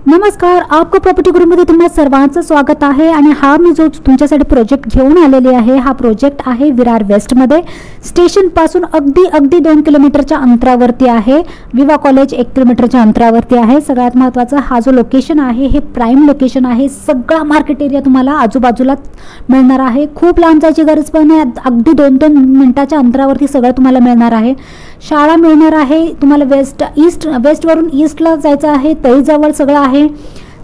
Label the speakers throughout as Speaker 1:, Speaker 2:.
Speaker 1: नमस्कार, आपको प्रॉपर्टी गुरुमध्ये तुम्हा सर्वांचं स्वागत आहे। आणि हा मी जो तुमच्यासाठी प्रोजेक्ट घेऊन आलेले आहे, हा प्रोजेक्ट आहे विरार वेस्टमध्ये। स्टेशनपासून अगदी 2 किलोमीटरच्या अंतरावरती आहे। विवा कॉलेज 1 किलोमीटरच्या अंतरावरती आहे। सगळ्यात महत्त्वाचं हा जो लोकेशन आहे हे प्राइम लोकेशन आहे। सगळा मार्केट एरिया तुम्हाला आजूबाजूलाच मिळणार आहे। खूप लांब जायची गरज पण नाही, अगदी 2-2 मिनिटाच्या अंतरावरती सगळं तुम्हाला मिळणार आहे। शाळा मिळणार आहे तुम्हाला। वेस्टवरून ईस्टला जायचं आहे, तरी जवळ सगळं आहे।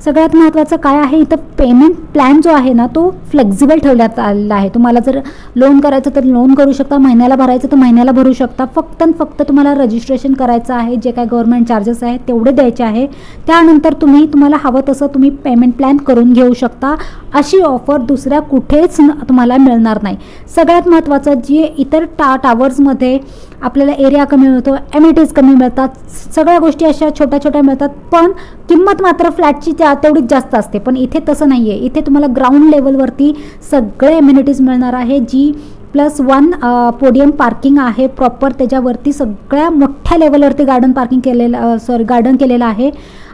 Speaker 1: सगळ्यात महत्त्वाचं काय आहे, इथं पेमेंट प्लॅन जो आहे ना तो फ्लेक्झिबल ठेवण्यात आलेला आहे। तुम्हाला जर लोन करायचं तर लोन करू शकता, महिन्याला भरायचं तर महिन्याला भरू शकता। फक्त तुम्हाला रजिस्ट्रेशन करायचं आहे, जे काय गव्हर्नमेंट चार्जेस आहेत तेवढे द्यायचे आहे। त्यानंतर तुम्हाला हवं तसं तुम्ही पेमेंट प्लॅन करून घेऊ शकता। अशी ऑफर दुसऱ्या कुठेच तुम्हाला मिळणार नाही। सगळ्यात महत्त्वाचं जे इतर टावर्समध्ये आपल्याला एरिया कमी मिळतो, एमिनिटीज कमी मिळतात, सगळ्या गोष्टी अशा छोट्या मिळतात, पण किंमत मात्र फ्लॅटची तेवढीच जास्त असते। पण इथे तसं नाही आहे। इथे तुम्हाला ग्राउंड लेवलवरती सगळे एमिनिटीज मिळणार आहे। G+1 पोडियम पार्किंग आहे प्रॉपर, त्याच्यावरती सगळ्या मोठ्या लेवलवरती गार्डन केलेलं आहे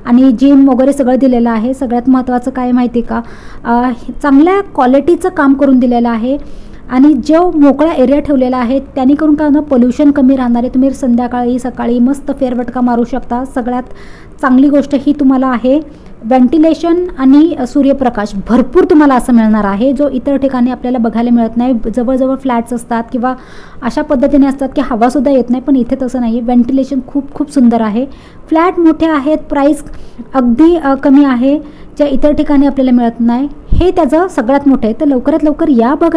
Speaker 1: आणि जिम वगैरे सगळं दिलेलं आहे। सगळ्यात महत्त्वाचं काय माहिती का, चांगल्या क्वालिटीचं काम करून दिलेलं आहे आणि जो मोकळा एरिया ठेवलेला आहे त्याने करून काय होणार, पोल्युशन कमी राहणार आहे। तुम्ही संध्याकाळी सकाळी मस्त फेरफटका मारू शकता। सगळ्यात चांगली गोष्ट ही तुम्हाला आहे व्हेंटिलेशन आणि सूर्यप्रकाश भरपूर तुम्हाला असं मिळणार आहे, जो इतर ठिकाणी आपल्याला बघायला मिळत नाही। जवळ फ्लॅट्स असतात किंवा अशा पद्धतीने असतात की हवासुद्धा येत नाही, पण इथे तसं नाही आहे। व्हेंटिलेशन खूप सुंदर आहे। फ्लॅट मोठे आहेत, प्राईस अगदी कमी आहे, ज्या इतर ठिकाणी आपल्याला मिळत नाही। हे त्याचं सगळ्यात मोठं आहे। तर लवकरात लवकर या बघा।